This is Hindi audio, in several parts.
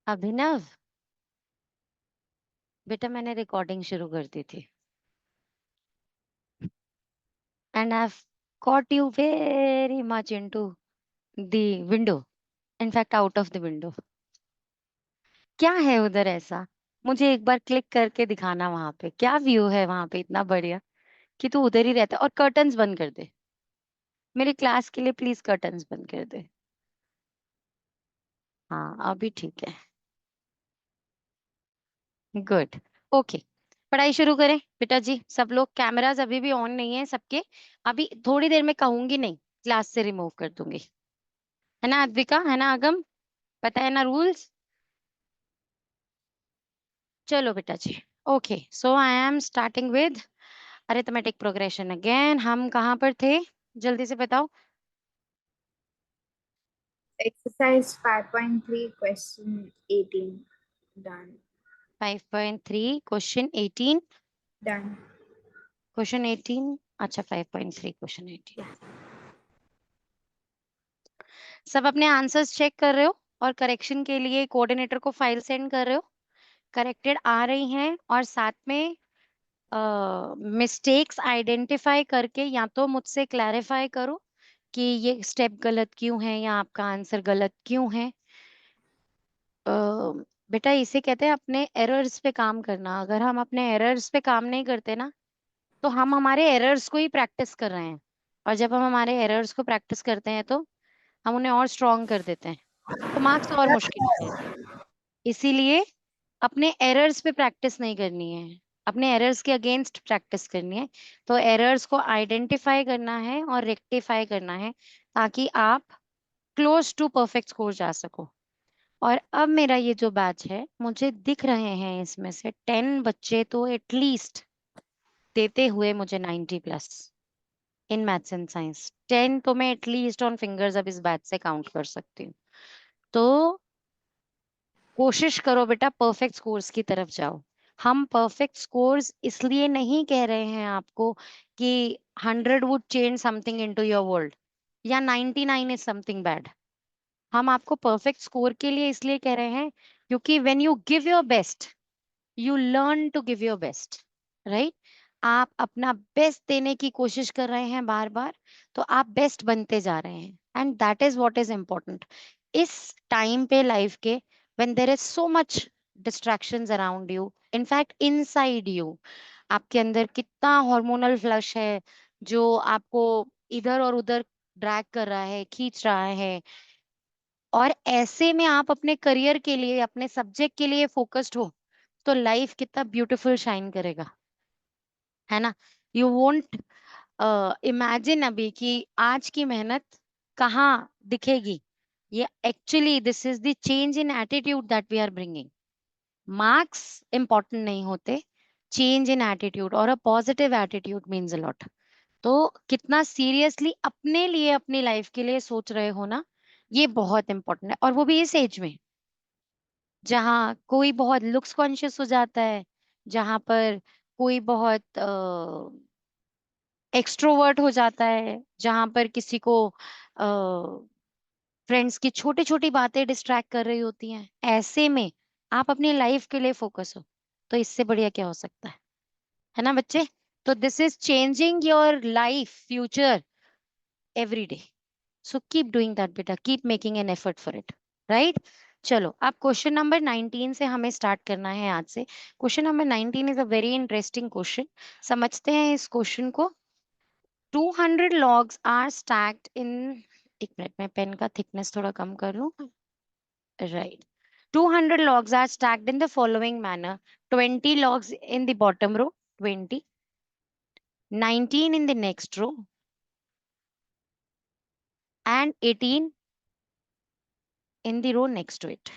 अभिनव, बेटा मैंने रिकॉर्डिंग शुरू कर दी थी and I have caught you very much into the window, in fact out of the window. क्या है उधर ऐसा? मुझे एक बार क्लिक करके दिखाना, वहां पे क्या व्यू है वहां पे इतना बढ़िया कि तू उधर ही रहता है। और कर्टन्स बंद कर दे मेरी क्लास के लिए, प्लीज कर्टन्स बंद कर दे। हाँ अभी ठीक है, गुड, ओके। पढ़ाई शुरू करें बेटा जी। सब लोग कैमरास अभी भी ऑन नहीं है सबके। अभी थोड़ी देर में कहूंगी नहीं, क्लास से रिमूव कर दूंगी। है ना अद्विका, है ना अगम, पता है ना रूल्स? चलो बेटा जी, okay. So I am starting with arithmetic progression again. हम कहाँ पर थे, जल्दी से बताओ। Exercise 5.3, question 18. Done. 5.3 question 18। Done. Question 18, अच्छा 5.3 क्वेश्चन 18। Yeah. सब अपने आंसर्स चेक कर रहे हो और करेक्शन के लिए कोऑर्डिनेटर को फाइल सेंड कर रहे हो? करेक्टेड आ रही हैं और साथ में मिस्टेक्स आइडेंटिफाई करके या तो मुझसे क्लैरिफाई करो कि ये स्टेप गलत क्यों है या आपका आंसर गलत क्यों है। अ, बेटा इसे कहते हैं अपने एरर्स पे काम करना। अगर हम अपने एरर्स पे काम नहीं करते ना, तो हम हमारे एरर्स को ही प्रैक्टिस कर रहे हैं। और जब हम हमारे एरर्स को प्रैक्टिस करते हैं तो हम उन्हें और स्ट्रॉन्ग कर देते हैं, तो मार्क्स और मुश्किल हो जाते हैं। इसीलिए अपने एरर्स पे प्रैक्टिस नहीं करनी है, अपने एरर्स के अगेंस्ट प्रैक्टिस करनी है। तो एरर्स को आइडेंटिफाई करना है और रेक्टिफाई करना है, ताकि आप क्लोज टू परफेक्ट स्कोर जा सको। और अब मेरा ये जो बैच है, मुझे दिख रहे हैं इसमें से 10 बच्चे तो एटलीस्ट देते हुए मुझे 90 plus in maths and science. 10 तो मैं एटलीस्ट ऑन फिंगर्स अब इस बैच से काउंट कर सकती हूँ। तो कोशिश करो बेटा, परफेक्ट स्कोर्स की तरफ जाओ। हम परफेक्ट स्कोर्स इसलिए नहीं कह रहे हैं आपको कि 100 would change something into your world या 99 इज समथिंग बैड। हम आपको परफेक्ट स्कोर के लिए इसलिए कह रहे हैं क्योंकि when you give your best, you learn to give your best, right? आप अपना बेस्ट देने की कोशिश कर रहे हैं बार बार, तो आप बेस्ट बनते जा रहे हैं, and that is what is important इस टाइम पे लाइफ के, when there is so much distractions around you, in fact inside you. आपके अंदर कितना हार्मोनल फ्लश है जो आपको इधर और उधर ड्रैग कर रहा है, खींच रहा है। और ऐसे में आप अपने करियर के लिए, अपने सब्जेक्ट के लिए फोकस्ड हो, तो लाइफ कितना ब्यूटीफुल शाइन करेगा, है ना? यू वोंट इमेजिन अभी कि आज की मेहनत कहाँ दिखेगी। ये actually this is the change in attitude that we are bringing. Marks important नहीं होते, चेंज इन एटीट्यूड और a positive attitude means a lot. तो कितना सीरियसली अपने लिए, अपनी लाइफ के लिए सोच रहे हो ना, ये बहुत इंपॉर्टेंट है। और वो भी इस एज में जहाँ कोई बहुत लुक्स कॉन्शियस हो जाता है, जहाँ पर कोई बहुत एक्सट्रोवर्ट हो जाता है, जहाँ पर किसी को फ्रेंड्स की छोटी छोटी बातें डिस्ट्रैक्ट कर रही होती हैं। ऐसे में आप अपनी लाइफ के लिए फोकस हो, तो इससे बढ़िया क्या हो सकता है ना बच्चे? तो this is changing your life future every day. So keep doing that बेटा, keep making an effort for it, right? चलो अब क्वेश्चन नंबर 19 से हमें स्टार्ट करना है आज से। Question number 19 is a very interesting question. समझते हैं इस क्वेश्चन को। 200 logs are stacked in, एक मिनट में पेन का थिकनेस थोड़ा कम कर लूं, right? 200 logs are stacked in the following manner: 20 logs in the bottom row, 20, 19 in the next row, and 18 in the row next to it,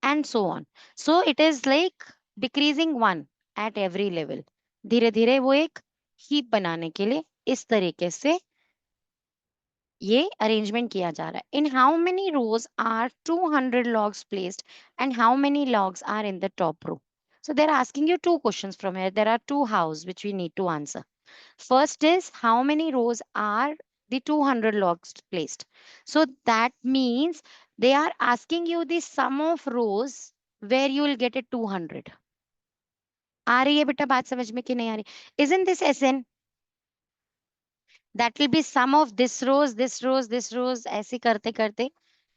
and so on. So it is like decreasing one at every level. धीरे धीरे वो एक हीप बनाने के लिए इस तरीके से ये अरेंजमेंट किया जा रहा है। In how many rows are 200 logs placed and how many logs are in the top row? So they're asking you two questions from here. There are two hows which we need to answer. First is how many rows are the 200 logs placed. So that means they are asking you the sum of rows where you will get a 200. आ रही है बेटा बात समझ में कि नहीं आ रही? Isn't this SN? That will be sum of this rows ऐसे करते करते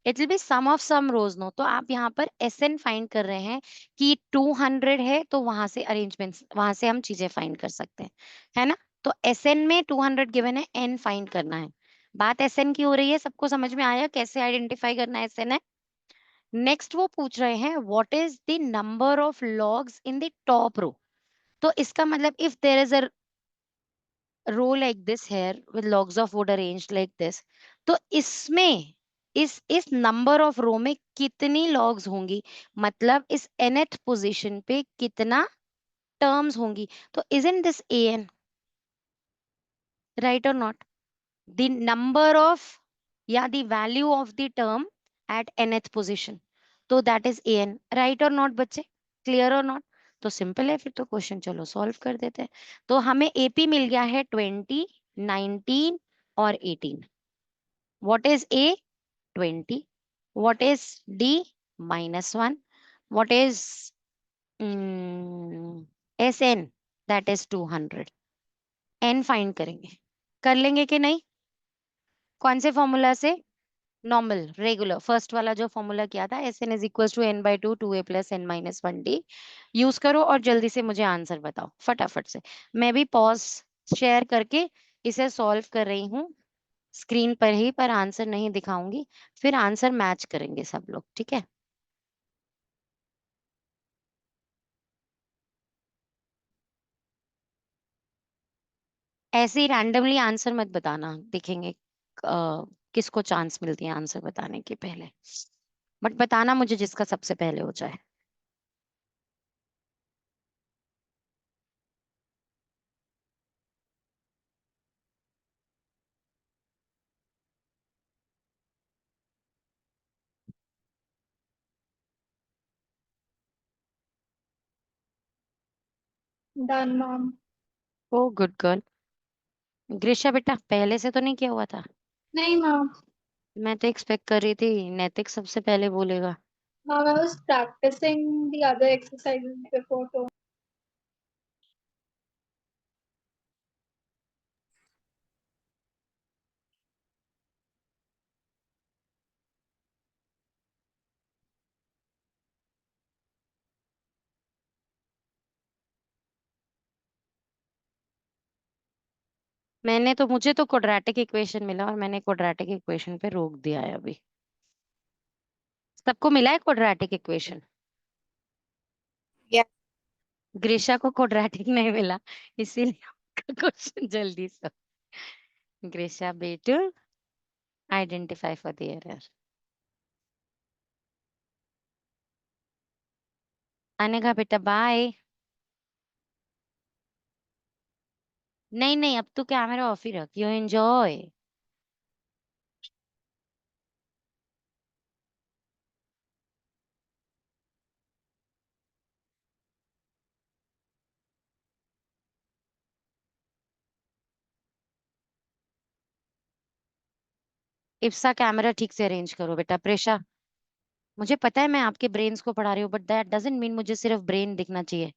it will be sum of some rows. No, तो आप यहाँ पर SN फाइंड कर रहे हैं कि 200 है, तो वहां से अरेंजमेंट्स, वहां से हम चीजें फाइंड कर सकते हैं, है ना? तो SN में 200 गिवन है, N फाइंड करना है। बात SN की हो रही है, सबको समझ में आया कैसे आइडेंटिफाई करना है SN है? नेक्स्ट वो पूछ रहे हैं what is the number of logs in the top row. तो इसका मतलब if there is a row like this here with logs of wood arranged like this, तो इसमें इस नंबर ऑफ रो में कितनी लॉग्स होंगी, मतलब इस nth पोजीशन पे कितना टर्म्स होंगी। तो इजंट दिस an, राइट और नॉट? द नंबर ऑफ या the value of the term at nth position, तो दैट इज an, राइट और नॉट बच्चे? क्लियर और नॉट? तो सिंपल है फिर तो क्वेश्चन, चलो सॉल्व कर देते हैं। तो हमें AP मिल गया है 20, 19 और 18। What is A? 20। What is D? -1। What is SN? That is 200। N find करेंगे, कर लेंगे कि नहीं? कौन से फॉर्मूला से? नॉर्मल रेगुलर फर्स्ट वाला जो फॉर्मूला किया था, SN is equal to n/2 2a + n-1d। Use करो और जल्दी से मुझे आंसर बताओ फटाफट से। मैं भी पॉज शेयर करके इसे सॉल्व कर रही हूँ स्क्रीन पर ही, पर आंसर नहीं दिखाऊंगी, फिर आंसर मैच करेंगे सब लोग, ठीक है? ऐसे ही रैंडमली आंसर मत बताना, देखेंगे किसको चांस मिलती है आंसर बताने के पहले, बट बताना मुझे जिसका सबसे पहले हो जाए। Done, mom. ओ गुड गर्ल। ग्रीशा बेटा पहले से तो नहीं किया हुआ था? नहीं mom. मैं तो एक्सपेक्ट कर रही थी नैतिक सबसे पहले बोलेगा। Mom, I was practicing the other exercises before to. मुझे तो क्वाड्रेटिक इक्वेशन मिला और मैंने क्वाड्रेटिक इक्वेशन पे रोक दिया है अभी। सबको मिला है क्वाड्रेटिक इक्वेशन? Yeah. ग्रीशा को क्वाड्रेटिक नहीं मिला, इसीलिए क्वेश्चन जल्दी से। ग्रीशा बेटू आइडेंटिफाई फॉर द एरर। आने का बेटा बाय। नहीं नहीं, अब तो कैमरा ऑफ ही रख, यू एंजॉय। इप्सा कैमरा ठीक से अरेंज करो बेटा। प्रेशा, मुझे पता है मैं आपके ब्रेन्स को पढ़ा रही हूँ, बट दैट डजंट मीन मुझे सिर्फ ब्रेन दिखना चाहिए।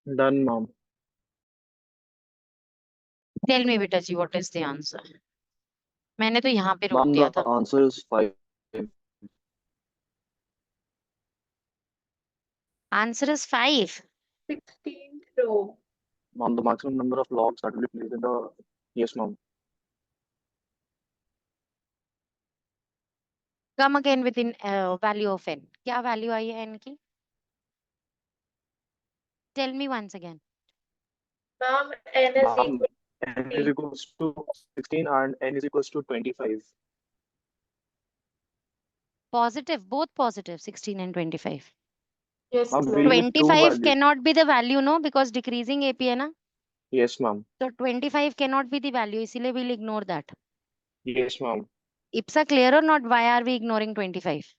Done, mom. टेल मी बेटा जी व्हाट इज द आंसर। मैंने तो यहाँ पे रोक Mom, दिया the था। answer is 5. Answer is 5. 16th row. Mom, the maximum number of logs that will be placed in the. Yes, mom. Come again with in value of n. क्या value आई है n की? Tell me once again. Ma'am, n is Mom, equal n to is equals to 16 and n is equals to 25. Positive, both positive, 16 and 25. yes, Mom, ma'am. we'll need two 25 values. cannot be the value, no, because decreasing AP है ना. Yes, ma'am. So 25 cannot be the value, इसीलिए we'll ignore that. Yes, ma'am. IPSA clear or not? Why are we ignoring 25?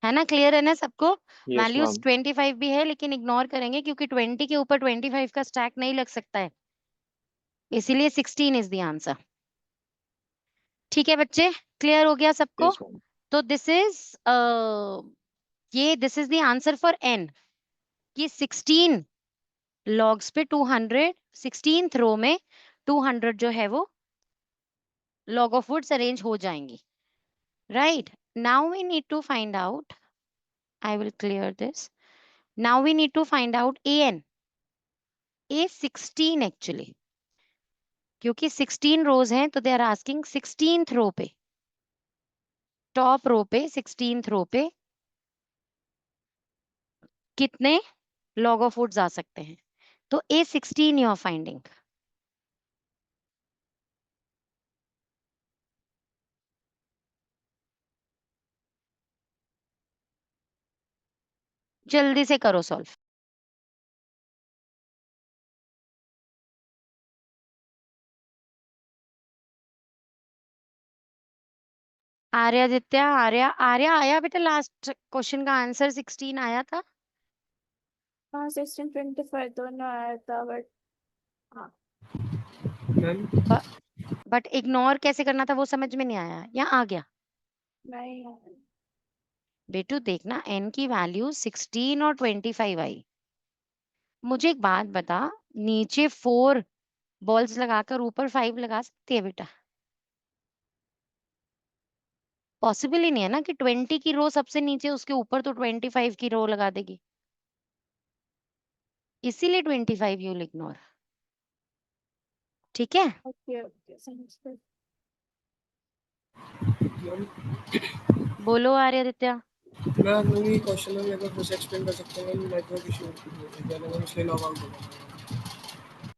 है ना, clear है ना सबको? Yes, Values ma'am. 25 भी है लेकिन ignore करेंगे क्योंकि 20 के ऊपर 25 का stack नहीं लग सकता है, इसीलिए 16 is the answer. ठीक है बच्चे, clear हो गया सबको? Yes, ma'am. तो this is this is the answer for n. ये 16 logs पे 200, 16th रो में 200 जो है वो log of woods arrange हो जाएंगी. Right? Now we need to find out. I will clear this. Now we need to find out an. A16 actually. क्योंकि 16 rows हैं तो they are asking 16th रो पे, टॉप रो पे 16th रो पे कितने log of woods आ सकते हैं. तो A16 you are finding. जल्दी से करो सॉल्व. आर्यादित्य, आर्या आया बेटा, लास्ट क्वेश्चन का आंसर 16 आया था. हाँ 1625 दोनों आया था बट हाँ मैम बट इग्नोर कैसे करना था वो समझ में नहीं आया या आ गया? नहीं बेटू देखना, n की वैल्यू 16 और 25 आई. मुझे एक बात बता, नीचे 4 बॉल्स लगाकर ऊपर 5 लगा सकती है बेटा? पॉसिबल ही नहीं है ना कि 20 की रो सबसे नीचे, उसके ऊपर तो 25 की रो लगा देगी, इसीलिए 25 यू इग्नोर. ठीक है, ओके ओके समझ गई. बोलो आर्यादित्य. मैम ये क्वेश्चन में मेरे को फिर से एक्सप्लेन कर सकते हैं मैम, नेटवर्क इशू मैम इसलिए लॉग आउट हो गया.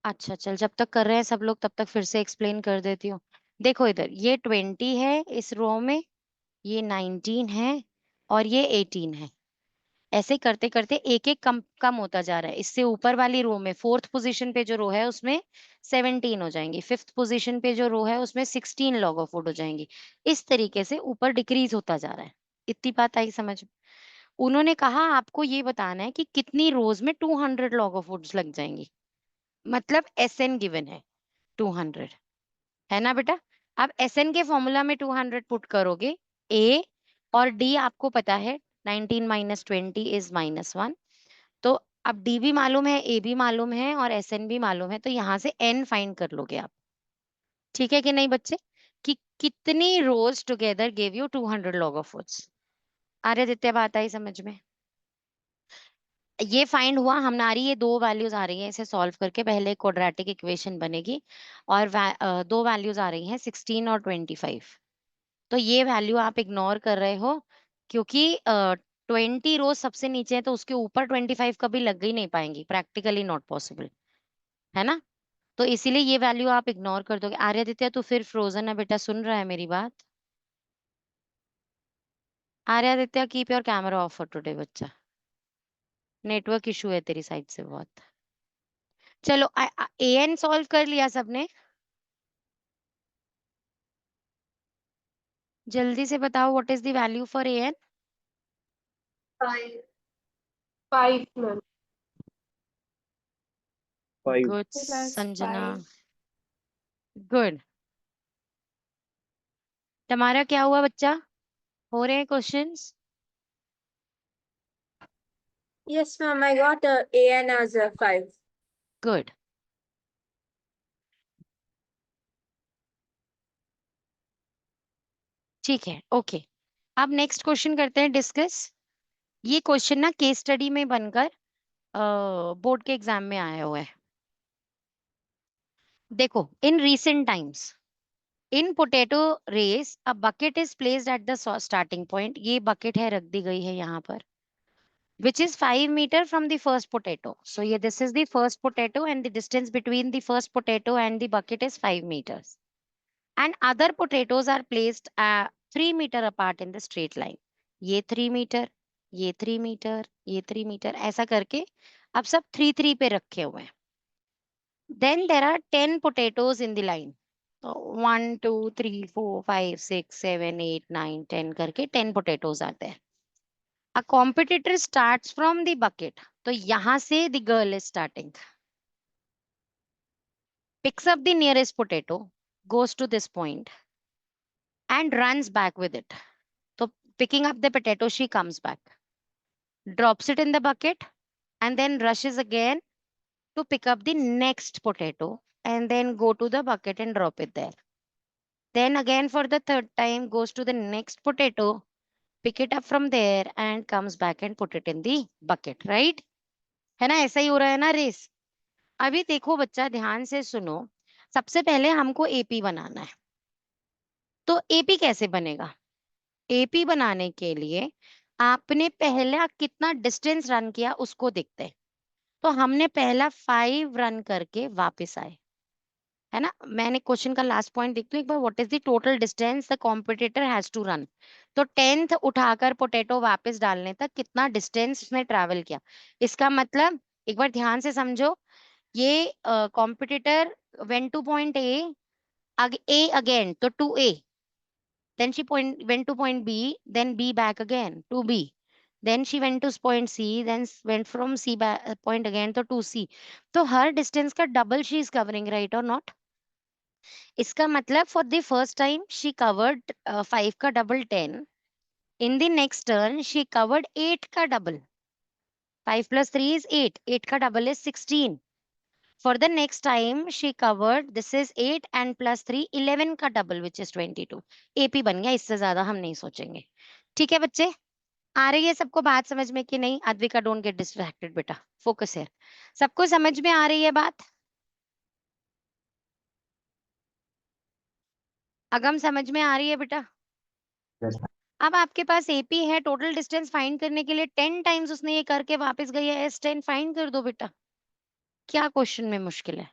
अच्छा चल, जब तक कर रहे हैं सब लोग तब तक फिर से एक्सप्लेन कर देती हूँ. देखो इधर ये 20 है इस रो में, ये 19 है और ये 18 है. ऐसे करते करते एक एक कम कम होता जा रहा है. इससे ऊपर वाली रो में 4th पोजीशन पे जो रो है उसमें 17 हो जाएंगी, 5th पोजीशन पे जो रो है उसमें 16 लॉग ऑफ वुड हो जाएंगी. इस तरीके से ऊपर डिक्रीज होता जा रहा है. इतनी बात आई समझ में? उन्होंने कहा आपको ये बताना है कि कितनी रोज में 200 लॉग ऑफ वुड्स लग जाएंगी, मतलब SN गिवन है 200, है ना बेटा? अब SN के फॉर्मूला में 200 पुट करोगे, A और D आपको पता है 19 माइनस 20 इज -1. तो अब D भी मालूम है, A भी मालूम है और SN भी मालूम है, तो यहाँ से N फाइंड कर लोगे आप. ठीक है कि नहीं बच्चे? कि कितनी rows together give you 200 logs of woods. Aryaditya बात आई समझ में? ये फाइंड हुआ हमारी, ये दो वैल्यूज आ रही हैं, इसे सॉल्व करके पहले क्वाड्रेटिक इक्वेशन बनेगी और दो वैल्यूज आ रही हैं 16 और 25. तो ये वैल्यू आप इग्नोर कर रहे हो क्योंकि 20 रोज सबसे नीचे है तो उसके ऊपर 25 कभी लग ही नहीं पाएंगी, प्रैक्टिकली नॉट पॉसिबल, है ना? तो इसीलिए ये वैल्यू आप इग्नोर कर दोगे. आर्यदित्य तू फिर फ्रोजन है बेटा, सुन रहा है मेरी बात? Aryaditya keep your camera off for today बच्चा, नेटवर्क इशू है तेरी साइड से बहुत. चलो AN सॉल्व कर लिया सबने? जल्दी से बताओ what is the value for AN? 5 ma'am. 5. Good Plus Sanjana, 5. Good. तुम्हारा क्या हुआ बच्चा? हो रहे हैं questions? Yes, ma'am. I got AN as a 5. Good. ठीक है, ओके. अब नेक्स्ट क्वेश्चन करते हैं डिस्कस. ये क्वेश्चन ना केस स्टडी में बनकर बोर्ड के एग्जाम में आया हुआ है। देखो, in recent times in potato race a bucket is placed at the starting point. ये बकेट है, रख दी गई है यहाँ पर, which is 5 meter from the first potato. So yeah, this is the first potato and the distance between the first potato and the bucket is 5 meters. And other potatoes are placed 3 meter apart in the straight line. ये 3 meter, ये 3 meter, ये 3 meter, ऐसा करके अब सब 3 पे रखे हुए हैं. Then there are 10 potatoes in the line. So 1, 2, 3, 4, 5, 6, 7, 8, 9, 10 करके 10 potatoes are there. A competitor starts from the bucket. तो यहां से the girl is starting. Picks up the nearest potato, goes to this point, and runs back with it. So picking up the potato, she comes back, drops it in the bucket, and then rushes again to pick up the next potato, and then go to the bucket and drop it there. Then again for the third time, goes to the next potato, pick it up from there, and comes back and put it in the bucket, right? है ना, ऐसा ही हो रहा है ना रेस। अभी देखो बच्चा, ध्यान से सुनो। सबसे पहले हमको एपी बनाना है। तो एपी कैसे बनेगा? एपी बनाने के लिए आपने पहला कितना डिस्टेंस रन किया उसको देखते हैं। तो हमने पहला 5 रन करके वापस आए, है ना। मैंने क्वेश्चन का लास्ट पॉइंट देखती हूँ एक बार, what is the total distance the competitor has to run. तो 10th उठाकर पोटैटो वापस डालने तक कितना डिस्टेंस उसने ट्रैवल किया। इसका मतलब एक बार ध्यान से समझो, ये competitor went to point A, A again, तो to A, then she went to point B, then B back again to B, then she went to point C, then went from C back point again to C. तो हर डिस्टेंस का double she is covering, right और नॉट। इसका मतलब for the first time she covered 5 का double 10, in the next turn she covered 8 का डबल, 5 + 3 is 8, 8 का double is 16. For the next time she covered, this is 8 and plus 3, 11 का double which is 22. AP बन गया, इससे ज्यादा हम नहीं सोचेंगे। ठीक है बच्चे, आ रही है सबको बात समझ में कि नहीं? अद्विका डोंट गेट डिस्ट्रैक्टेड बेटा, फोकस है। सबको समझ में आ रही है बात? अगम समझ में आ रही है बेटा? अब आपके पास एपी है, टोटल डिस्टेंस फाइंड करने के लिए 10 टाइम्स उसने ये करके वापस गई है, S10 फाइंड कर दो बेटा। क्या क्वेश्चन में मुश्किल है?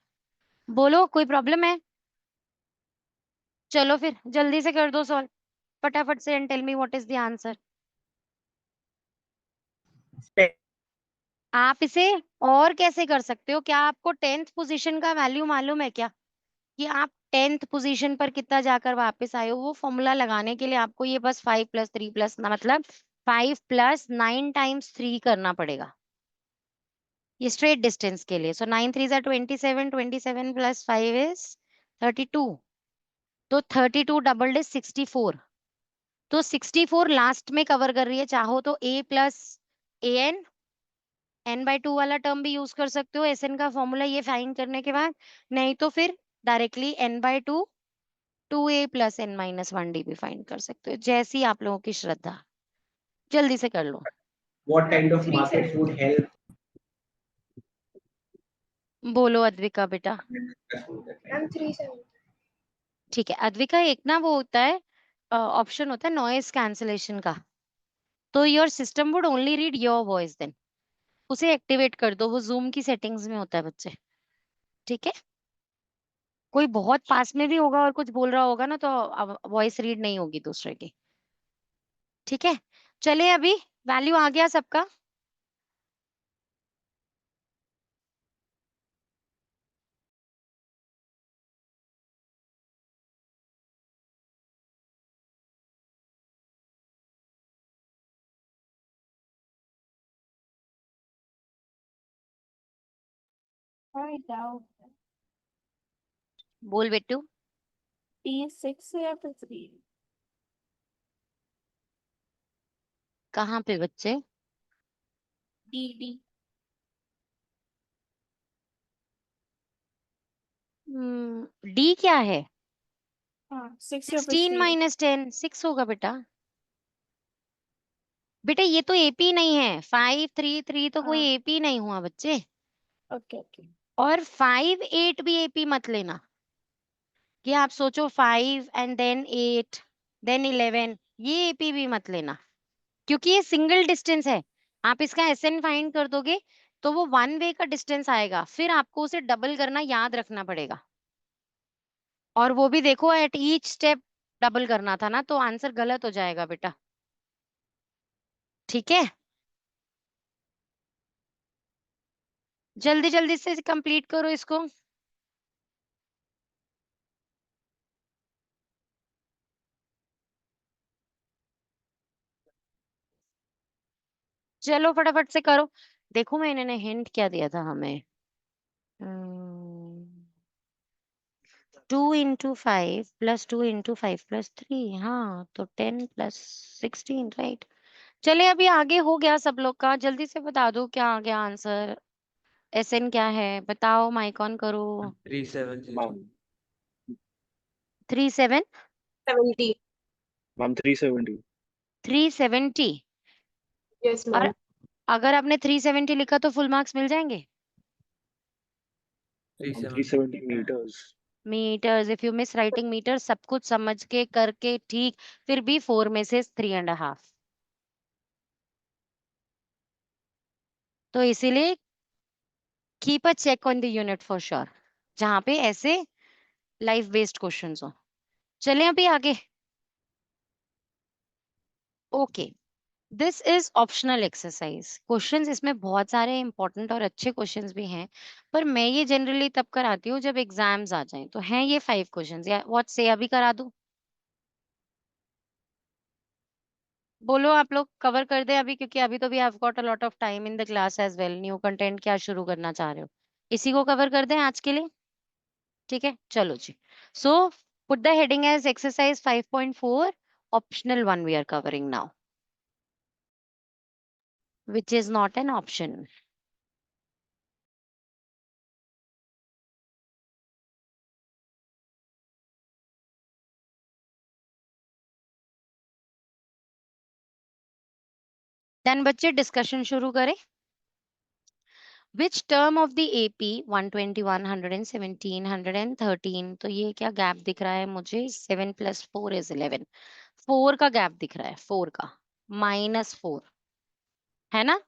बोलो, कोई प्रॉब्लम है? चलो फिर जल्दी से कर दो सॉल्व फटाफट से, and tell me what is the answer. आप इसे और कैसे कर सकते हो? क्या आपको 10th पोजीशन का वैल्यू मालूम है क्या, कि आप 10th पोजीशन पर कितना जाकर वापस आए हो? वो फॉर्मूला लगाने के लिए आपको ये बस 5 + 3 प्लस मतलब 5 + 9 टाइम्स 3 करना पड़ेगा ये स्ट्रेट डिस्टेंस के लिए। सो 9 3 = 27, 27 + 5 is 32, तो 32 डबल्ड इज 64। तो 64 लास्ट में कवर कर रही है, चाहो तो a + an n/2 वाला टर्म भी यूज कर सकते हो Sn का फॉर्मूला ये फाइंड करने के बाद, नहीं तो फिर डायरेक्टली n/2 2a + n-1d भी फाइंड कर सकते हो, जैसी आप लोगों की श्रद्धा। जल्दी से कर लो। What kind of market would help? बोलो अद्विका बेटा। I'm 370. ठीक है अद्विका, एक ना वो होता है ऑप्शन होता है नॉइज कैंसलेशन का, तो your system would only read your voice, then उसे एक्टिवेट कर दो, वो जूम की सेटिंग्स में होता है बच्चे। ठीक है, कोई बहुत पास में भी होगा और कुछ बोल रहा होगा ना, तो वॉइस रीड नहीं होगी दूसरे की। ठीक है, चले अभी वैल्यू आ गया सबका। बोल बेटू। P6 या फिर 3? कहाँ पे बच्चे? D. डी क्या है? हाँ 6 या फिर 16 3. - 10 6 होगा बेटा। बेटा ये तो एपी नहीं है, 533 तो कोई हाँ। एपी नहीं हुआ बच्चे। Okay okay. और 5 8 भी एपी मत लेना कि आप सोचो 5 एंड देन 8 देन 11, ये एपी भी मत लेना क्योंकि ये सिंगल डिस्टेंस है। आप इसका एसएन फाइंड कर दोगे तो वो वन वे का डिस्टेंस आएगा, फिर आपको उसे डबल करना याद रखना पड़ेगा। और वो भी देखो एट ईच स्टेप डबल करना था ना, तो आंसर गलत हो जाएगा बेटा। ठीक है, जल्दी जल्दी से कंप्लीट करो इसको। चलो फटाफट से करो। देखो मैं इन्होंने हिंट क्या दिया था हमें, 2 into 5 plus 2 into 5 plus 3, हाँ तो 10 plus 16, राइट। चले अभी आगे हो गया सब लोग का, जल्दी से बता दो क्या आ गया आंसर। एसएन क्या है बताओ, माइक ऑन करो। 370. Ma'am, 37 70. ma'am, 370. 370। Yes, और ma'am. अगर आपने 370 लिखा तो फुल मार्क्स मिल जाएंगे। Ma'am, 370. 370 meters. Metres, if you miss writing metre, सब कुछ समझ के करके ठीक, फिर भी 4 में से 3.5। तो इसीलिए keep a check on the unit for sure, जहां पे ऐसे लाइफ बेस्ड क्वेश्चंस हो। चलें अभी आगे। Okay, this is optional exercise. Questions इसमें बहुत सारे इंपॉर्टेंट और अच्छे क्वेश्चंस भी हैं, पर मैं ये जनरली तब कराती हूँ जब एग्जाम्स आ जाएं। तो हैं ये 5 क्वेश्चंस, या व्हाट से अभी करा दूं? बोलो आप लोग कवर कर दें अभी, क्योंकि अभी तो भी have got a lot of time in the class as well. New content क्या शुरू करना चाह रहे हो, इसी को कवर कर दें आज के लिए। ठीक है चलो जी। So put the heading as exercise 5.4 optional 1 we are covering now, which is not an option. Then बच्चे डिस्कशन शुरू करें। Which term of the AP 121, 117, 113, तो ये क्या गैप दिख रहा है मुझे, 7 + 4 is 11, 4 का गैप दिख रहा है, 4 का -4 है ना,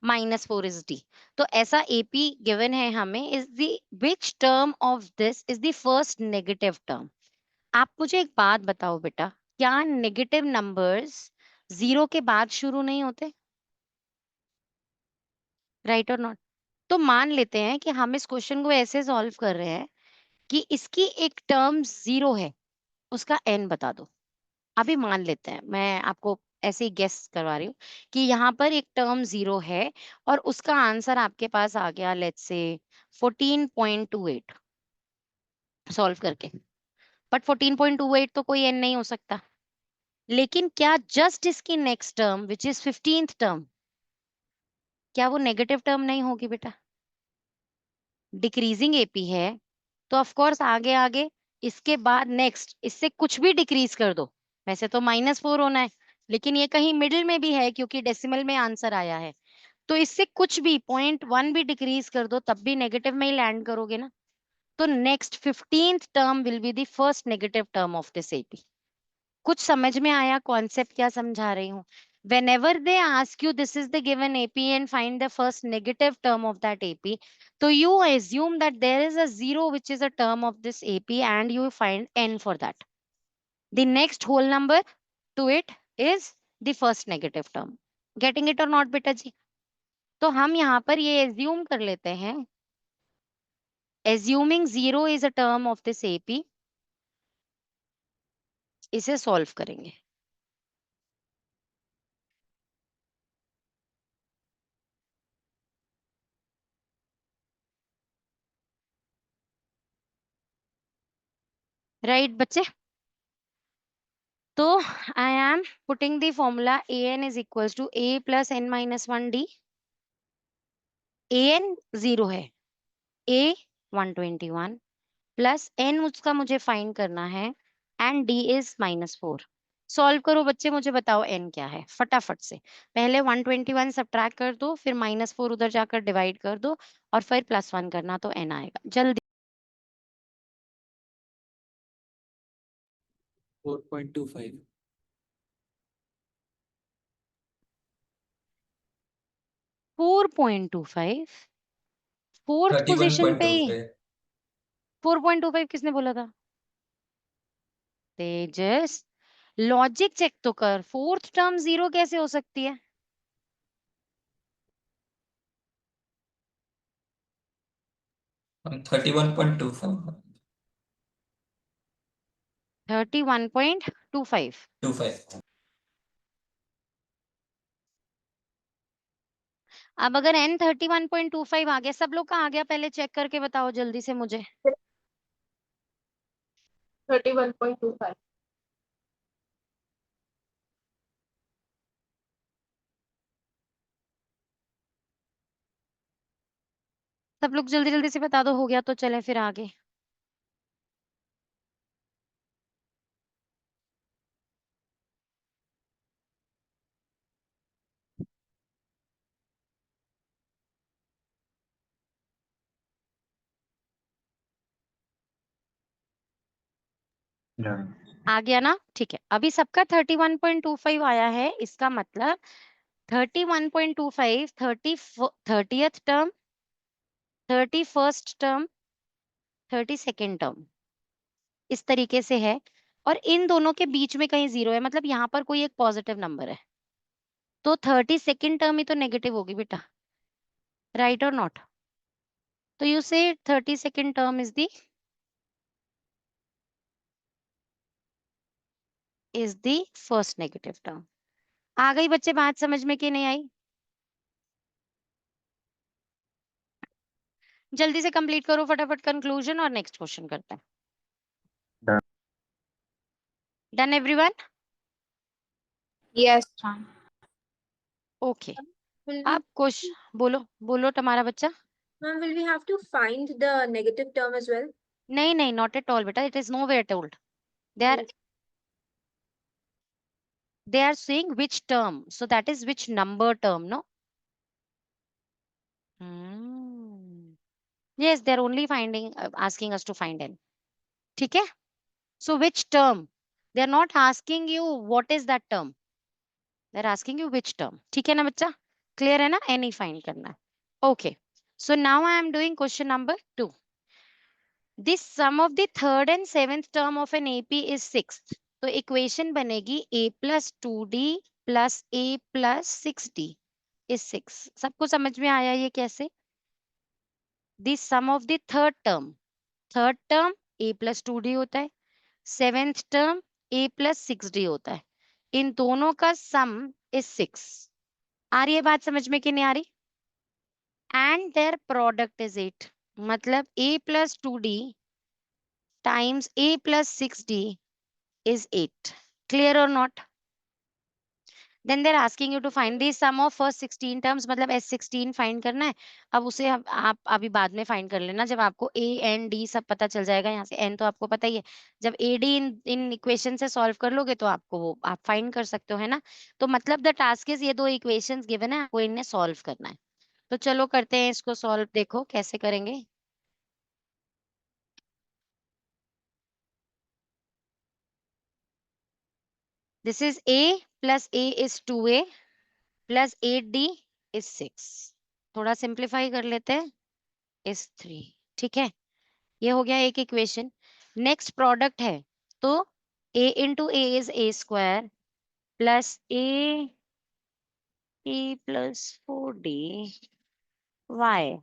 -4 is D। तो ऐसा AP given है हमें, is the which term of this is the first negative term। आप मुझे एक बात बताओ बेटा, क्या नेगेटिव नंबर्स 0 के बाद शुरू नहीं होते, राइट और नॉट? तो मान लेते हैं कि हम इस क्वेश्चन को ऐसे सॉल्व कर रहे हैं कि इसकी एक टर्म 0 है, उसका n बता दो। अभी मान लेते हैं, मैं आपको ऐसे ही गेस करवा रही हूँ कि यहाँ पर एक टर्म 0 है और उसका आंसर आपके पास आ गया लेट्स से 14.28 सॉल्व करके। बट 14.28 तो कोई n नहीं हो सकता, लेकिन क्या जस्ट इसकी next term which is 15th term, क्या वो नेगेटिव टर्म नहीं होगी बेटा? डिक्रीजिंग एपी है तो ऑफ कोर्स आगे आगे इसके बाद नेक्स्ट इससे कुछ भी डिक्रीज कर दो, वैसे तो -4 होना है, लेकिन ये कहीं मिडिल में भी है क्योंकि डेसिमल में आंसर आया है, तो इससे कुछ भी 0.1 भी डिक्रीज कर दो तब भी नेगेटिव में ही लैंड करोगे ना। तो next 15th term will be the first negative term of this AP. कुछ समझ में आया कॉन्सेप्ट क्या समझा रही हूँ? Whenever they ask you this is the given AP and find the first negative term of that AP, so you assume that there is a 0 which is a term of this AP and you find n for that. The next whole number to it is the first negative term. Getting it or not बेटा जी? तो हम यहाँ पर ये assume कर लेते हैं, assuming 0 is a term of this AP, इसे solve करेंगे। राइट बच्चे? तो I am putting the formula an is equals to a plus n minus 1 d। an 0 है, a 121 प्लस n उसका मुझे फाइंड करना है एंड d is -4। सॉल्व करो बच्चे, मुझे बताओ n क्या है फटाफट से। पहले 121 सब्ट्रैक्ट कर दो, फिर -4 उधर जाकर डिवाइड कर दो और फिर +1 करना, तो n आएगा। जल्दी 4.25 4.25 फोर्थ पोजीशन पे ही। 31.25 4.25 किसने बोला था? तेजस, लॉजिक चेक तो कर, फोर्थ टर्म 0 कैसे हो सकती है? हम 31.25 31.25। 25 अब अगर n 31.25 आ गया, सब लोग का आ गया, पहले चेक करके बताओ जल्दी से मुझे। 31.25. सब लोग जल्दी जल्दी से बता दो, हो गया तो चले फिर आगे। Yeah. आ गया ना? ठीक है, अभी सबका 31.25 आया है, इसका मतलब 31.25 30th term, 31st term, 32nd term, इस तरीके से है। और इन दोनों के बीच में कहीं 0 है, मतलब यहाँ पर कोई एक पॉजिटिव नंबर है, तो 32nd टर्म ही तो नेगेटिव होगी बेटा, राइट और नॉट? तो you say 32nd term is the first negative term. आ गई बच्चे बात समझ में कि नहीं आई? जल्दी से कंप्लीट करो फटाफट कंक्लूजन और नेक्स्ट क्वेश्चन करते हैं। Done. Done everyone? Yes, ma'am. Okay, Will अब क्वेश्चन बोलो, बोलो तुम्हारा बच्चा। ma'am, will we have to find the negative term as well? नहीं नहीं, नॉट एट ऑल बेटा, it is nowhere told. They are saying which term, so that is which number term, no? Yes, they're only finding, asking us to find n. ठीक है? So which term? They're not asking you what is that term. They're asking you which term. ठीक है ना बच्चा? Clear है ना? n ही find करना है. Okay. So now I am doing question number 2. This sum of the third and seventh term of an AP is 6th. तो equation बनेगी a plus 2d plus a plus 6d is 6. सबको समझ में आया ये कैसे? The sum of the third term a plus 2d होता है, seventh term a plus 6d होता है, इन दोनों का सम is 6. आ रही है बात समझ में कि नहीं आ रही? And their product is 8. मतलब a plus 2d times a plus 6d is 8. Clear or not? Then they're asking you to find the sum of first 16 terms, मतलब S16 find करना है। अब उसे आप अभी बाद में find कर लेना, जब आपको A N D सब पता चल जाएगा। यहाँ से N तो आपको पता ही है, जब A D इन इक्वेशन से सॉल्व कर लोगे तो आपको वो आप फाइंड कर सकते हो, है ना? तो मतलब द टास्क इज, ये दो इक्वेशंस गिवन है, आपको इन्हें सॉल्व करना है। तो चलो करते हैं इसको सॉल्व, देखो कैसे करेंगे। This is A plus A is 2A plus 8D is 6. थोड़ा सिंप्लीफाई कर लेते हैं, is 3. ठीक है, ये हो गया एक इक्वेशन। नेक्स्ट प्रोडक्ट है, तो a into A is a square plus a plus 4d y।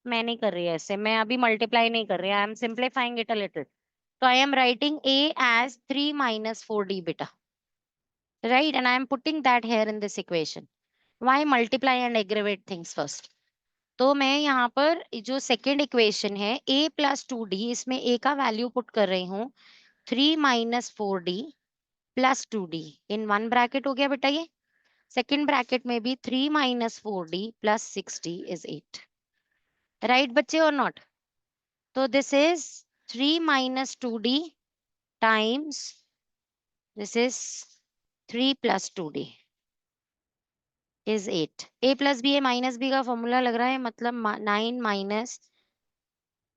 मैं नहीं कर रही ऐसे, मैं अभी मल्टीप्लाई नहीं कर रही, I am simplifying it a little. तो I am writing a as 3 minus 4d बेटा, right? And I am putting that here in this equation. Why multiply and aggravate things first? तो मैं यहाँ पर जो सेकेंड इक्वेशन है a प्लस 2d, इसमें a का वैल्यू पुट कर रही हूँ 3 minus 4d plus 2d in one bracket हो गया बेटा। ये सेकेंड ब्रैकेट में भी 3 minus 4d plus 6d is 8, right बच्चे और नॉट? तो this is 3 minus 2d times this is 3 plus 2d is 8. a plus b है माइनस b का फॉर्मूला लग रहा है, मतलब 9 minus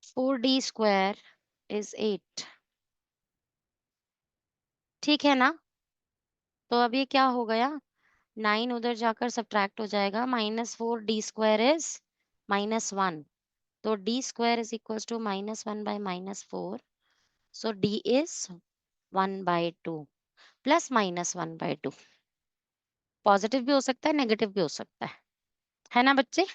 4d square is 8. ठीक है ना? तो अब ये क्या हो गया, 9 उधर जाकर सब्ट्रैक्ट हो जाएगा, -4d square is -1. तो d square is equals to -1 by -4. So d is 1/2 plus -1/2. Positive भी हो सकता है, नेगेटिव भी हो सकता है ना बच्चे?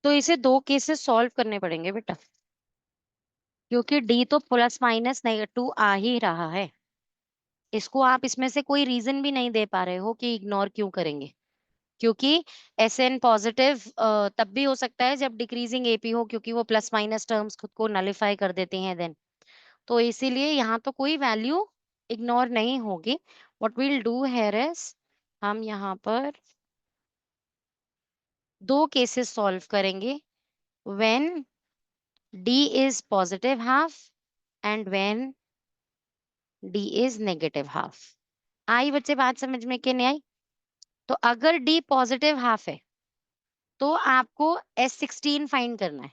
तो इसे 2 केसेस सॉल्व करने पड़ेंगे बेटा, क्योंकि डी तो प्लस माइनस -2 आ ही रहा है। इसको आप इसमें से कोई रीजन भी नहीं दे पा रहे हो कि इग्नोर क्यों करेंगे, क्योंकि SN पॉजिटिव तब भी हो सकता है जब डिक्रीजिंग AP हो, क्योंकि वो प्लस माइनस टर्म्स खुद को नलिफाई कर देते हैं देन। तो इसीलिए यहाँ तो कोई वैल्यू इग्नोर नहीं होगी। What will do here is, हम यहाँ पर 2 केसेस सॉल्व करेंगे, when D is positive half and when D is negative half. आई बच्चे बात समझ में कि नहीं आई? तो अगर D पॉजिटिव हाफ है तो आपको S16 फाइंड करना है,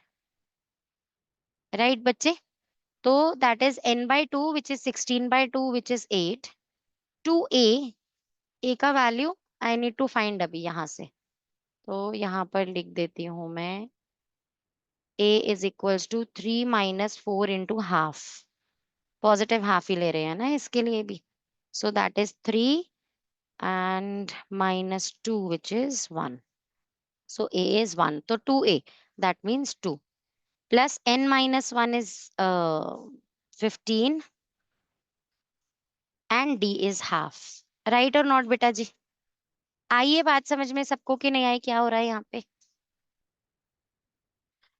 राइट बच्चे? तो that is n/2 which is 16/2 which is 8 to a का value I need to find अभी यहाँ से, तो यहाँ पर लिख देती हूँ मैं a is equals to 3 minus 4 into half. Positive half ही ले रहे हैं ना इसके लिए भी, so that is 3 and -2 which is 1. So a is 1, so 2a, that means 2 plus n minus 1 is 15 and d is half. Right or not बेटा जी? आइए बात समझ में सबको कि नहीं आई, क्या हो रहा है यहाँ पे?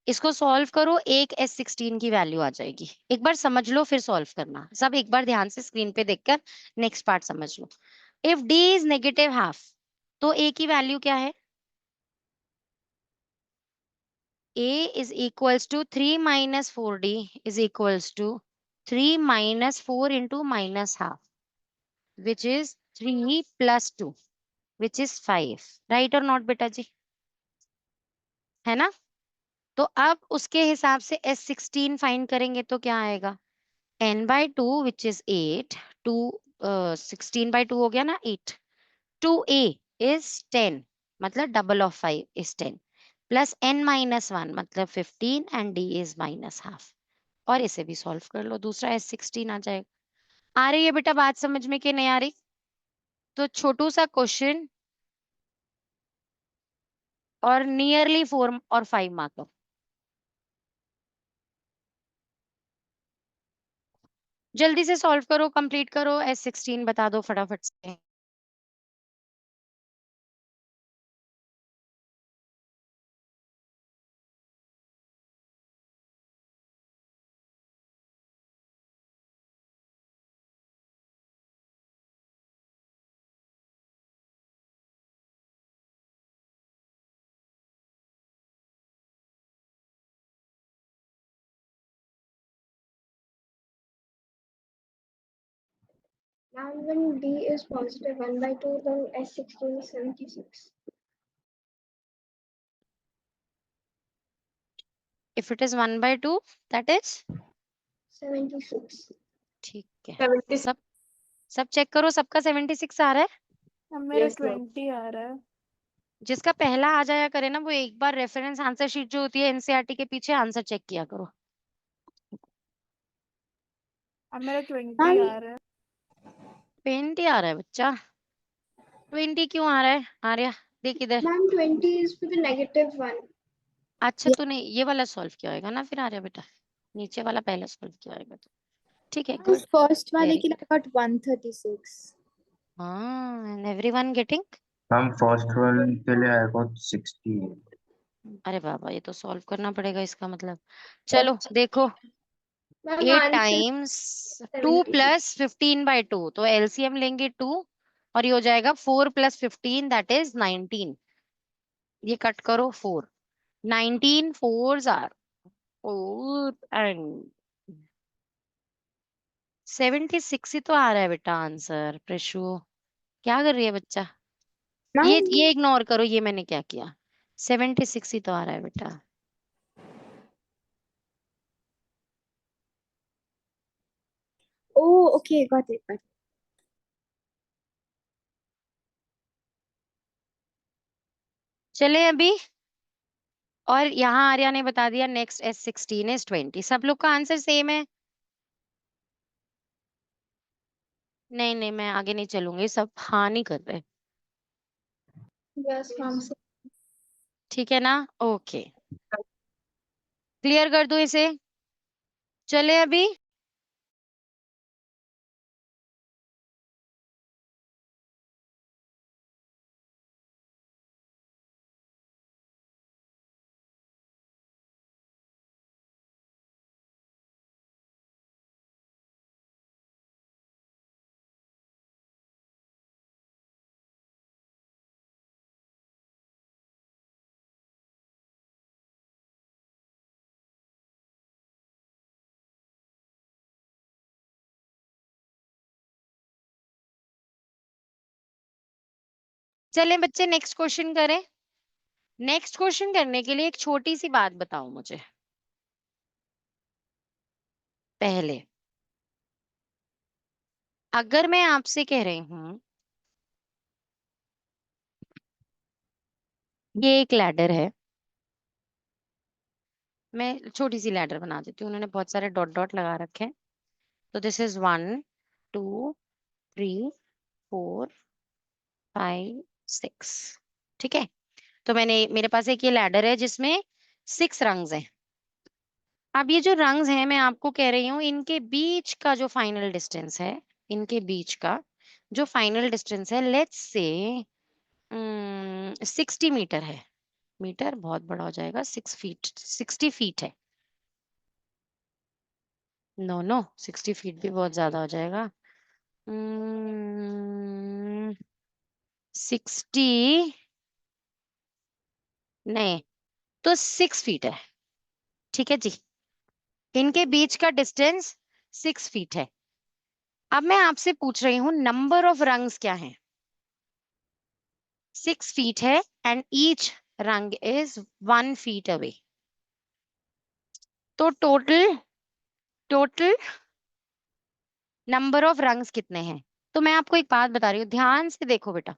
इसको सॉल्व करो, एक S16 की वैल्यू आ जाएगी। एक बार समझ लो फिर सॉल्व करना, सब एक बार ध्यान से स्क्रीन पे देखकर नेक्स्ट पार्ट समझ लो। If d is negative half, तो a की वैल्यू क्या है? a is equals to 3 minus 4d is equals to 3 minus 4 into minus half, which is 3 plus 2, which is 5. Right or not बेटा जी? है ना? तो अब उसके हिसाब से S16 फाइंड करेंगे तो क्या आएगा? n/2 which is 8 to 16/2 हो गया ना 8 to a is 10, मतलब double of 5 is 10 plus n-1 मतलब 15 and d is -half. और इसे भी सॉल्व कर लो, दूसरा S16 आ जाएगा। आ रही है बेटा बात समझ में कि नहीं आ रही? तो छोटू सा क्वेश्चन और नियरली 4 और 5 मार्कर। जल्दी से सॉल्व करो, कंप्लीट करो, S16 बता दो फटाफट से। And when D is positive 1/2, then S16 is 76. If it is 1/2, that is 76. ठीक है। 76. सब चेक करो, सबका 76 आ रहा है? अब मेरा Yes, ma'am. 20 आ रहा है। जिसका पहला आ जाया करे ना, वो एक बार रेफरेंस आंसर शीट जो होती है एनसीईआरटी के पीछे आंसर चेक किया करो। अब मेरा 20 Ma'am, आ रहा है। 20 आ रहा है बच्चा? 20 क्यों आ रहा है? आर्या देख इधर। ma'am, 20 is with the -1. अच्छा तूने ये वाला सॉल्व किया होगा ना फिर आर्या बेटा, नीचे वाला पहले सॉल्व किया होगा तो ठीक है, गुड। फर्स्ट वाले Very के लिए I got 136. हाँ, and everyone getting ma'am first one के लिए आई गॉट 60। अरे बाबा, ये तो सॉल्व करना पड़ेगा इसका मतलब। चलो देखो, Ma'am, 8 answer टाइम्स 2 72. प्लस 15/2, तो एलसीएम लेंगे 2 और ये हो जाएगा 4 + 15 दैट इज 19। ये कट करो 4, 19 4s आर 4 एंड 76 ही तो आ रहा है बेटा आंसर। प्रेशु क्या कर रही है बच्चा? ये इग्नोर करो, ये मैंने क्या किया, 76 ही तो आ रहा है बेटा। Oh, okay, got it. चले अभी, और यहाँ आर्या ने बता दिया नेक्स्ट S16 is 20। सब लोग का आंसर सेम है? नहीं नहीं, मैं आगे नहीं चलूंगी, सब हाँ नहीं कर रहे। Yes, ma'am. ठीक है ना? ओके, क्लियर कर दूं इसे? चले अभी, चले बच्चे नेक्स्ट क्वेश्चन करें। नेक्स्ट क्वेश्चन करने के लिए एक छोटी सी बात बताओ मुझे पहले। अगर मैं आपसे कह रही हूं ये एक लैडर है, मैं छोटी सी लैडर बना देती हूँ, उन्होंने बहुत सारे डॉट डॉट लगा रखे हैं। तो दिस इज 1 2 3 4 5 6, ठीक है? तो मेरे पास एक ये लैडर है जिसमें 6 रंग्स हैं। अब ये जो रंग्स हैं, मैं आपको कह रही हूँ इनके बीच का जो फाइनल डिस्टेंस है, इनके बीच का जो फाइनल डिस्टेंस है, लेट्स से 60 मीटर है। मीटर बहुत बड़ा हो जाएगा, 6 फीट 60 फीट है। नो नो, 60 फीट भी बहुत ज्यादा हो जाएगा। 60 नहीं, तो 6 फीट है, ठीक है जी। इनके बीच का डिस्टेंस 6 फीट है। अब मैं आपसे पूछ रही हूँ नंबर ऑफ रंग्स क्या है? 6 फीट है एंड ईच रंग इज 1 फीट अवे। तो टोटल नंबर ऑफ रंग्स कितने हैं? तो मैं आपको एक बात बता रही हूँ, ध्यान से देखो बेटा,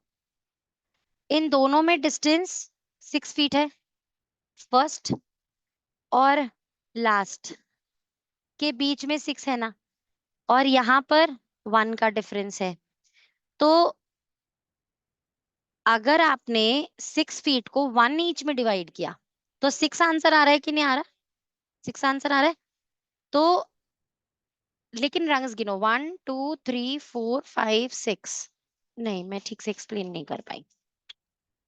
इन दोनों में डिस्टेंस 6 फीट है, फर्स्ट और लास्ट के बीच में 6 है ना, और यहाँ पर 1 का डिफरेंस है। तो अगर आपने 6 फीट को 1 ईच में डिवाइड किया तो 6 आंसर आ रहा है कि नहीं आ रहा? 6 आंसर आ रहा है। तो लेकिन रंग्स गिनो, 1 2 3 4 5 6। नहीं, मैं ठीक से एक्सप्लेन नहीं कर पाई,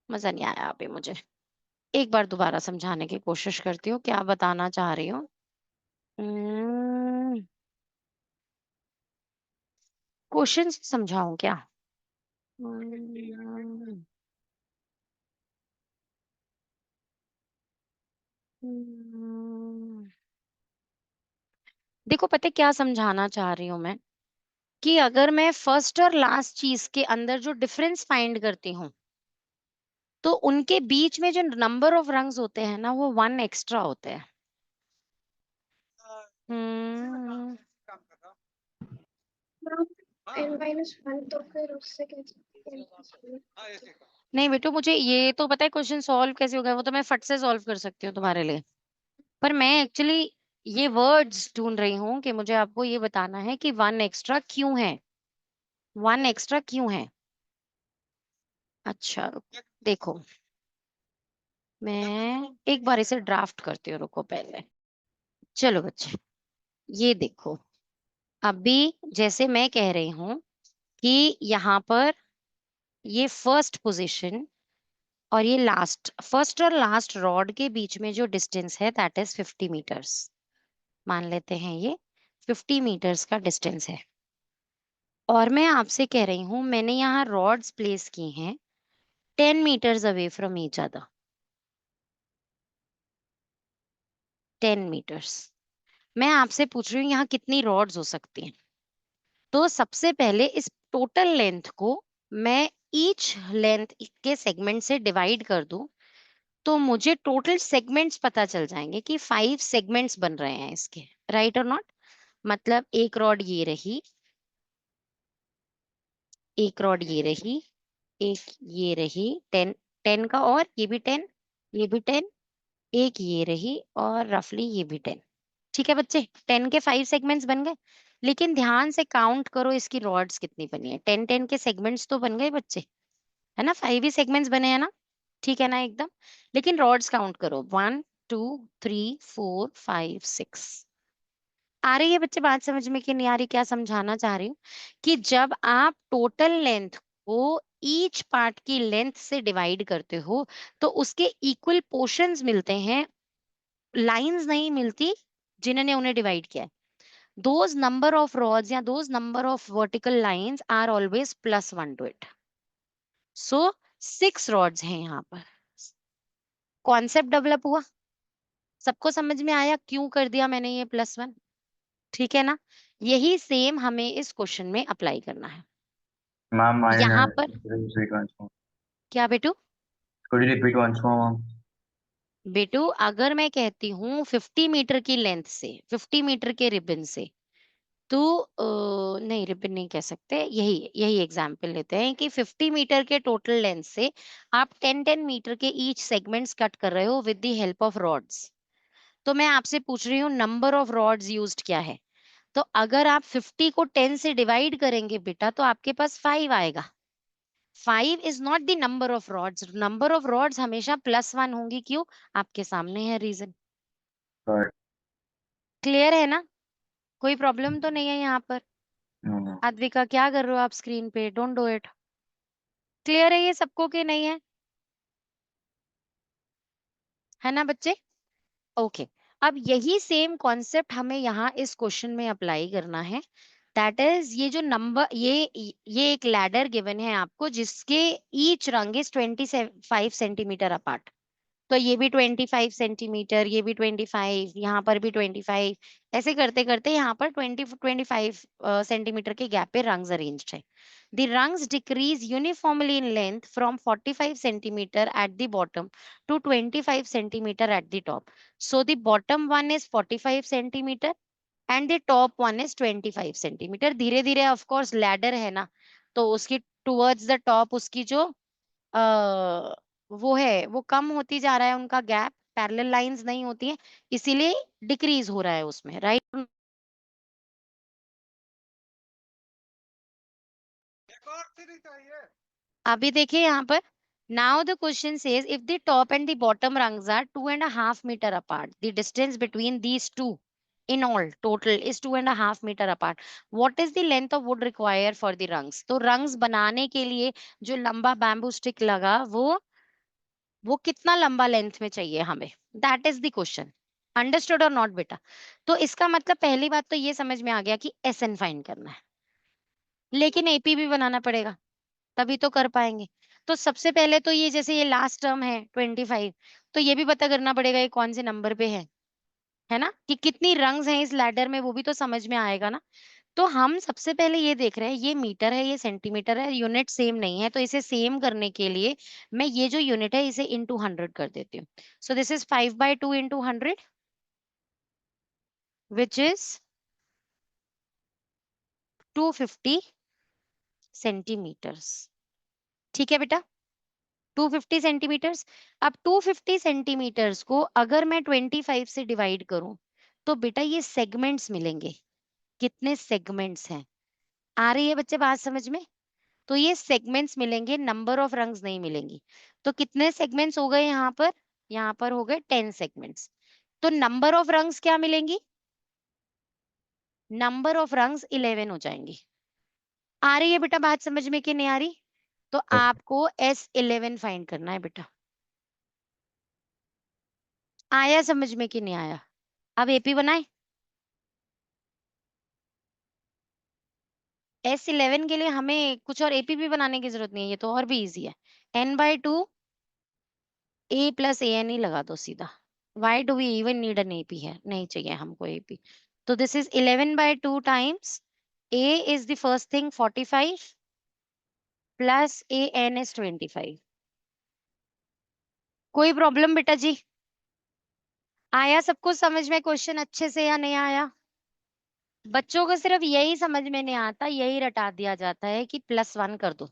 मजा नहीं आया अभी मुझे। एक बार दोबारा समझाने की कोशिश करती हूँ क्या बताना चाह रही हूँ। क्वेश्चन समझाऊं क्या? हम्म, देखो पता है क्या समझाना चाह रही हूँ मैं, कि अगर मैं फर्स्ट और लास्ट चीज के अंदर जो डिफरेंस फाइंड करती हूँ, तो उनके बीच में जो नंबर ऑफ रंग्स होते हैं ना, वो 1 एक्स्ट्रा होते हैं। हम्म, N-1 तो फिर उससे कैसे? नहीं बेटू, मुझे ये तो पता है क्वेश्चन सॉल्व कैसे होगा, वो तो मैं फट से सॉल्व कर सकती हूँ तुम्हारे लिए। पर मैं एक्चुअली ये वर्ड्स ढूंढ रही हूँ कि मुझे आपको ये बताना है कि 1 एक्स्ट्रा क्यों है, 1 एक्स्ट्रा क्यों है। अच्छा देखो, मैं एक बार इसे ड्राफ्ट करती हूँ, रुको पहले। चलो बच्चे, ये देखो, अभी जैसे मैं कह रही हूँ कि यहाँ पर ये फर्स्ट पोजीशन और ये लास्ट, फर्स्ट और लास्ट रॉड के बीच में जो डिस्टेंस है दैट इज 50 मीटर्स। मान लेते हैं ये 50 मीटर्स का डिस्टेंस है और मैं आपसे कह रही हूं मैंने यहाँ रॉड्स प्लेस की हैं 10 metres away from each other, 10 metres. मैं आपसे पूछ रही हूँ यहाँ कितनी रॉड्स हो सकती हैं। तो सबसे पहले इस टोटल लेंथ को मैं ईच लेंथ के सेगमेंट से डिवाइड कर दूं तो मुझे टोटल सेगमेंट्स पता चल जाएंगे कि 5 सेगमेंट्स बन रहे हैं इसके, राइट और नॉट। मतलब एक रॉड ये रही, एक रॉड ये रही, एक ये रही 10, 10 का, और ये भी 10, ये भी 10, एक ये रही और रफली ये भी 10। ठीक है बच्चे, 10 के 5 सेगमेंट्स बन गए। लेकिन ध्यान से काउंट करो इसकी रॉड्स कितनी बनी है। 10 10 के सेगमेंट्स तो बन गए बच्चे, है ना, 5 ही सेगमेंट्स बने हैं ना, ठीक है ना एकदम। लेकिन रॉड्स काउंट करो, 1 2 3 4 5 6। आ रही है बच्चे बात समझ में कि नहीं आ रही? क्या समझाना चाह रही हूँ कि जब आप टोटल लेंथ को ईच पार्ट की लेंथ से डिवाइड करते हो तो उसके इक्वल पोर्शंस मिलते हैं, लाइंस नहीं मिलती जिन्होंने उन्हें डिवाइड किया है। those number of rods या those number of vertical lines are always +1 to it. So 6 rods हैं यहाँ पर। कॉन्सेप्ट डेवलप हुआ, सबको समझ में आया क्यों कर दिया मैंने ये +1? ठीक है ना। यही सेम हमें इस क्वेश्चन में अप्लाई करना है। Ma'am, यहाँ पर could you repeat once more? क्या बेटू? Could you repeat once more, ma'am? बेटू अगर मैं कहती हूँ 50 मीटर की लेंथ से, 50 मीटर के रिबन से, तो नहीं रिबन नहीं कह सकते, यही यही एग्जाम्पल लेते हैं कि 50 मीटर के टोटल लेंथ से आप 10 10 मीटर के ईच सेगमेंट्स कट कर रहे हो with the help of rods. तो मैं आपसे पूछ रही हूँ नंबर ऑफ रॉड्स यूज्ड क्या है। तो अगर आप 50 को 10 से डिवाइड करेंगे बेटा तो आपके पास 5 आएगा। 5 is not the number of rods, number of rods हमेशा +1 होंगी। क्यों? आपके सामने है रीजन। Got it. क्लियर है ना? कोई प्रॉब्लम तो नहीं है यहाँ पर? No, no. अद्विका क्या कर रहे हो आप स्क्रीन पे? Don't do it. क्लियर है ये सबको कि नहीं है? है ना बच्चे? ओके। अब यही सेम कॉन्सेप्ट हमें यहाँ इस क्वेश्चन में अप्लाई करना है। दैट इज ये जो नंबर, ये एक लैडर गिवन है आपको जिसके ईच रंग इज 25 सेंटीमीटर अपार्ट। तो ये भी 25 सेंटीमीटर, ये भी 25, यहाँ पर भी 25, ऐसे करते करते यहाँ पर 25 सेंटीमीटर के गैप पे रंग्स अरेंज्ड है। The rungs decrease uniformly in length from 45 centimeter at the bottom to 25 centimeter at the top. So the bottom one is 45 centimeter and the top one is 25 centimeter. धीरे धीरे of course ladder है ना, तो उसकी towards the top उसकी जो वो है वो कम होती जा रहा है, उनका गैप पैरेलल लाइंस नहीं होती है, इसीलिए डिक्रीज हो रहा है उसमें, राइट। अभी देखिए यहाँ पर, now the question says if the top and the bottom rungs are 2.5 meter apart, the distance between these two in all total is 2.5 meter apart. What is the length of wood required for the rungs? तो rungs बनाने के लिए जो लंबा बैम्बू स्टिक लगा वो कितना लंबा लेंथ में चाहिए हमें, that is the question. Understood और नॉट बेटा? तो इसका मतलब पहली बात तो ये समझ में आ गया कि SN फाइंड करना है, लेकिन AP भी बनाना पड़ेगा तभी तो कर पाएंगे। तो सबसे पहले तो ये जैसे ये लास्ट टर्म है 25, तो ये भी पता करना पड़ेगा ये कौन से नंबर पे है ना, कि कितनी रंग्स हैं इस लैडर में, वो भी तो समझ में आएगा ना। तो हम सबसे पहले ये देख रहे हैं, ये मीटर है ये सेंटीमीटर है, यूनिट सेम नहीं है, तो इसे सेम करने के लिए मैं ये जो यूनिट है इसे इंटू 100 कर देती हूँ। So this is 5/2 into 100 which is 250 centimetres. ठीक है बेटा, 250 सेंटीमीटर्स। अब 250 सेंटीमीटर्स को अगर मैं 25 से डिवाइड करूं तो बेटा ये सेगमेंट्स मिलेंगे। कितने सेगमेंट्स हैं? आ रही है बच्चे बात समझ में? तो ये सेगमेंट्स मिलेंगे, नंबर ऑफ रंग्स नहीं मिलेंगी। तो कितने सेगमेंट्स हो गए यहाँ पर? यहाँ पर हो गए 10 सेगमेंट्स। तो नंबर ऑफ रंग्स क्या मिलेंगी? नंबर ऑफ रंग्स 11 हो जाएंगी। आ रही है बेटा बात समझ में कि नहीं आ रही? तो आपको S11 फाइंड करना है बेटा। आया समझ में कि नहीं आया? अब एपी बनाए। S11 के लिए हमें कुछ और एपी भी बनाने की जरूरत नहीं है, ये तो और भी इजी है। n/2 a प्लस an ही लगा दो सीधा। Why do we even need an AP है? नहीं चाहिए हमको AP। तो this is 11/2 times a is the first thing 45 plus an is 25। कोई प्रॉब्लम बेटा जी? आया सबको समझ में क्वेश्चन अच्छे से या नहीं आया? बच्चों को सिर्फ यही समझ में नहीं आता, यही रटा दिया जाता है कि +1 कर दो।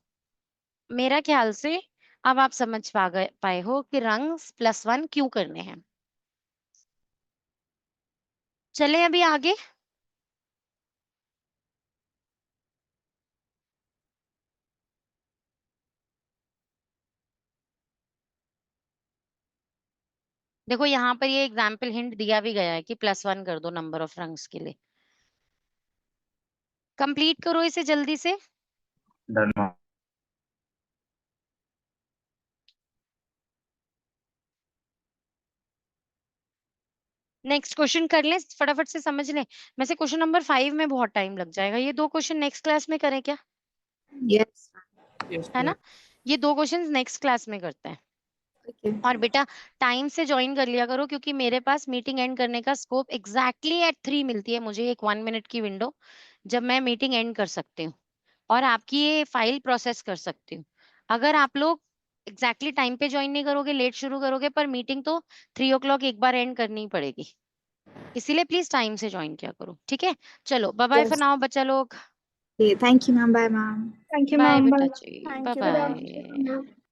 मेरा ख्याल से अब आप समझ पाए हो कि रंग +1 क्यों करने हैं। चले अभी आगे। देखो यहाँ पर ये एग्जाम्पल हिंट दिया भी गया है कि +1 कर दो नंबर ऑफ रंग्स के लिए। कंप्लीट करो इसे जल्दी से। Done, ma'am. नेक्स्ट क्वेश्चन कर लें, फटाफट से समझ लें। वैसे क्वेश्चन नंबर 5 में बहुत टाइम लग जाएगा। ये 2 क्वेश्चन नेक्स्ट क्लास में करें क्या? Yes. Yes, है ना? ये 2 क्वेश्चन नेक्स्ट क्लास में करते हैं। Okay. और बेटा टाइम से ज्वाइन कर लिया करो, क्योंकि मेरे पास मीटिंग एंड करने का स्कोप एग्जैक्टली एट 3 मिलती है मुझे, एक 1 मिनट की विंडो जब मैं मीटिंग एंड कर सकती हूँ और आपकी ये फाइल प्रोसेस कर सकती हूँ। अगर आप लोग एग्जैक्टली टाइम पे ज्वाइन नहीं करोगे, लेट शुरू करोगे, पर मीटिंग तो 3 o'clock एक बार एंड करनी ही पड़ेगी। इसीलिए प्लीज टाइम से ज्वाइन किया करो, ठीक है? चलो बाय बाय फॉर नाउ बच्चा लोग। Okay. Thank you, ma'am. Bye, ma'am. Thank you, bye ma'am. बेटा Bye. जी, Thank bye you, Good ma'am. Bye. afternoon, ma'am.